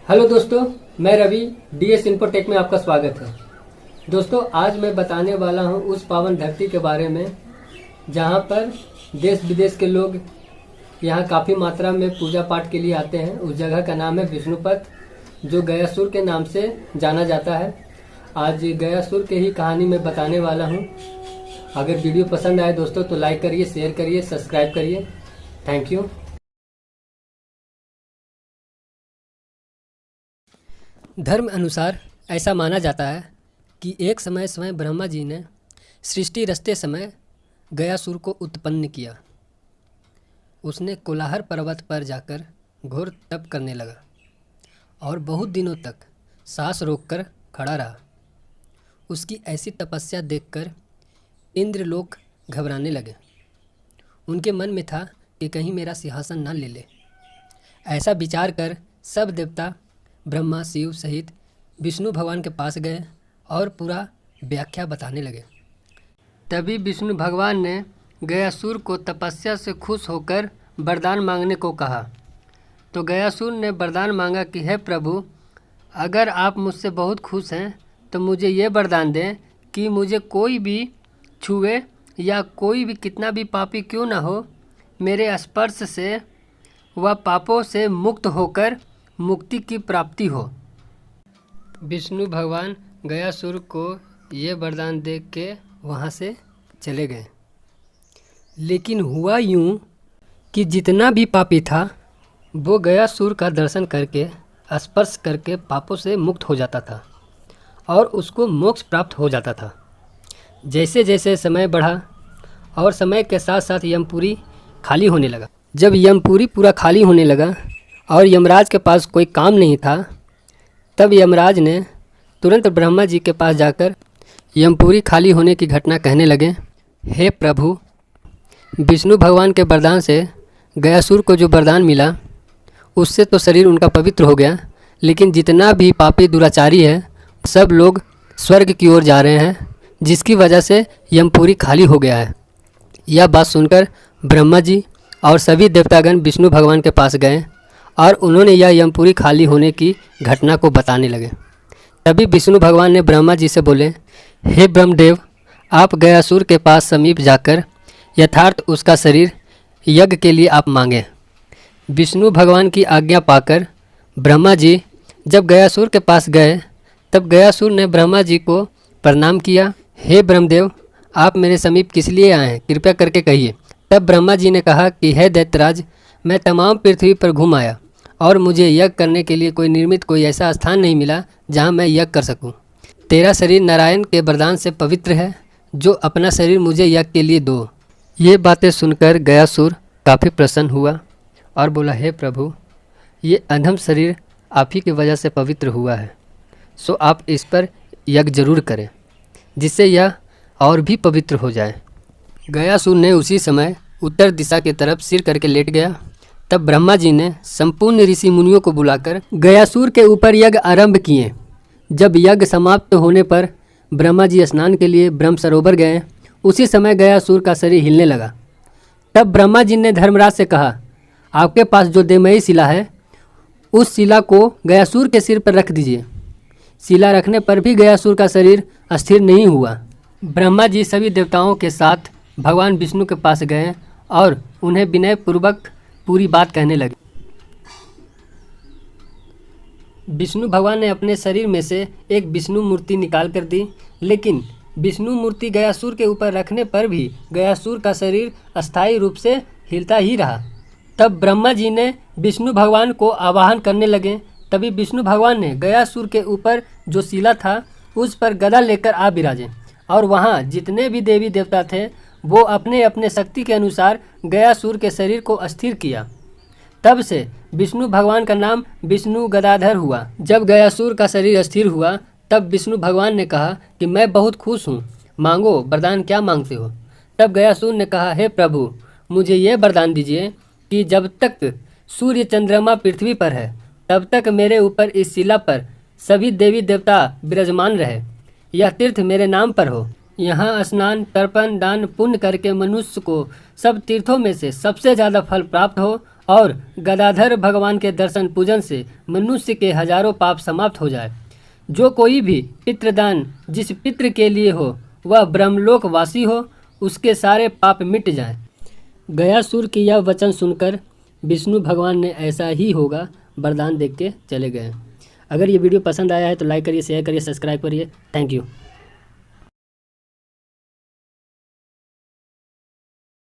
Hello दोस्तों, मैं Ravi DS infotech में आपका स्वागत है। दोस्तों, आज मैं बताने वाला हूं उस पावन धरती के बारे में जहां पर देश विदेश के लोग यहां काफ़ी मात्रा में पूजा पाठ के लिए आते हैं। उस जगह का नाम है विष्णुपद, जो गयासुर के नाम से जाना जाता है। आज गयासुर के ही कहानी मैं बताने वाला हूं। अगर वीडियो पसंद आए दोस्तों तो लाइक करिए, शेयर करिए, सब्सक्राइब करिए। Thank you. धर्म अनुसार ऐसा माना जाता है कि एक समय स्वयं ब्रह्मा जी ने सृष्टि रचते समय गयासुर को उत्पन्न किया। उसने कोलाहर पर्वत पर जाकर घोर तप करने लगा और बहुत दिनों तक सांस रोककर खड़ा रहा। उसकी ऐसी तपस्या देखकर इंद्रलोक घबराने लगे। उनके मन में था कि कहीं मेरा सिंहासन न ले ले। ऐसा विचार कर सब देवता ब्रह्मा, शिव सहित विष्णु भगवान के पास गए और पूरा व्याख्या बताने लगे। तभी विष्णु भगवान ने गयासुर को तपस्या से खुश होकर वरदान मांगने को कहा। तो गयासुर ने वरदान मांगा कि हे प्रभु, अगर आप मुझसे बहुत खुश हैं तो मुझे ये वरदान दें कि मुझे कोई भी छुए या कोई भी कितना भी पापी क्यों ना हो, मेरे स्पर्श से वह पापों से मुक्त होकर मुक्ति की प्राप्ति हो। विष्णु भगवान गयासुर को ये वरदान देख के वहाँ से चले गए। लेकिन हुआ यूँ कि जितना भी पापी था वो गयासुर का दर्शन करके, स्पर्श करके पापों से मुक्त हो जाता था और उसको मोक्ष प्राप्त हो जाता था। जैसे जैसे समय बढ़ा और समय के साथ साथ यमपुरी खाली होने लगा। जब यमपुरी पूरा खाली होने लगा और यमराज के पास कोई काम नहीं था, तब यमराज ने तुरंत ब्रह्मा जी के पास जाकर यमपुरी खाली होने की घटना कहने लगे। हे प्रभु, विष्णु भगवान के वरदान से गयासुर को जो वरदान मिला उससे तो शरीर उनका पवित्र हो गया, लेकिन जितना भी पापी दुराचारी है सब लोग स्वर्ग की ओर जा रहे हैं, जिसकी वजह से यमपुरी खाली हो गया है। यह बात सुनकर ब्रह्मा जी और सभी देवतागण विष्णु भगवान के पास गए और उन्होंने यह यमपुरी खाली होने की घटना को बताने लगे। तभी विष्णु भगवान ने ब्रह्मा जी से बोले, हे ब्रह्मदेव, आप गयासुर के पास समीप जाकर यथार्थ उसका शरीर यज्ञ के लिए आप मांगें। विष्णु भगवान की आज्ञा पाकर ब्रह्मा जी जब गयासुर के पास गए तब गयासुर ने ब्रह्मा जी को प्रणाम किया। हे ब्रह्मदेव, आप मेरे समीप किस लिए आए हैं, कृपया करके कहिए। तब ब्रह्मा जी ने कहा कि हे दैत्यराज, मैं तमाम पृथ्वी पर घूम आया और मुझे यज्ञ करने के लिए कोई ऐसा स्थान नहीं मिला जहां मैं यज्ञ कर सकूं। तेरा शरीर नारायण के वरदान से पवित्र है, जो अपना शरीर मुझे यज्ञ के लिए दो। ये बातें सुनकर गयासुर काफ़ी प्रसन्न हुआ और बोला, हे प्रभु, ये अधम शरीर आप ही की वजह से पवित्र हुआ है, सो आप इस पर यज्ञ जरूर करें, जिससे यह और भी पवित्र हो जाए। गयासुर ने उसी समय उत्तर दिशा की तरफ सिर करके लेट गया। तब ब्रह्मा जी ने संपूर्ण ऋषि मुनियों को बुलाकर गयासुर के ऊपर यज्ञ आरंभ किए। जब यज्ञ समाप्त होने पर ब्रह्मा जी स्नान के लिए ब्रह्म सरोवर गए। उसी समय गयासुर का शरीर हिलने लगा। तब ब्रह्मा जी ने धर्मराज से कहा, आपके पास जो देवमयी शिला है उस शिला को गयासुर के सिर पर रख दीजिए। शिला रखने पर भी गयासुर का शरीर स्थिर नहीं हुआ। ब्रह्मा जी सभी देवताओं के साथ भगवान विष्णु के पास गए और उन्हें विनय पूर्वक पूरी बात कहने लगे। विष्णु भगवान ने अपने शरीर में से एक विष्णु मूर्ति निकाल कर दी, लेकिन विष्णु मूर्ति गयासुर के ऊपर रखने पर भी गयासुर का शरीर अस्थायी रूप से हिलता ही रहा। तब ब्रह्मा जी ने विष्णु भगवान को आवाहन करने लगे। तभी विष्णु भगवान ने गयासुर के ऊपर जो शिला था उस पर गदा लेकर आ विराजे और वहाँ जितने भी देवी देवता थे वो अपने अपने शक्ति के अनुसार गयासुर के शरीर को अस्थिर किया। तब से विष्णु भगवान का नाम विष्णु गदाधर हुआ। जब गयासुर का शरीर अस्थिर हुआ तब विष्णु भगवान ने कहा कि मैं बहुत खुश हूँ, मांगो वरदान, क्या मांगते हो। तब गयासुर ने कहा, हे प्रभु, मुझे ये वरदान दीजिए कि जब तक सूर्य चंद्रमा पृथ्वी पर है तब तक मेरे ऊपर इस शिला पर सभी देवी देवता विराजमान रहे। यह तीर्थ मेरे नाम पर हो। यहाँ स्नान, तर्पण, दान, पुण्य करके मनुष्य को सब तीर्थों में से सबसे ज़्यादा फल प्राप्त हो और गदाधर भगवान के दर्शन पूजन से मनुष्य के हजारों पाप समाप्त हो जाए। जो कोई भी पितृदान जिस पितृ के लिए हो वह ब्रह्मलोक वासी हो, उसके सारे पाप मिट जाएं। गयासुर की यह वचन सुनकर विष्णु भगवान ने ऐसा ही होगा वरदान देख के चले गए। अगर ये वीडियो पसंद आया है तो लाइक करिए, शेयर करिए, सब्सक्राइब करिए। Thank you.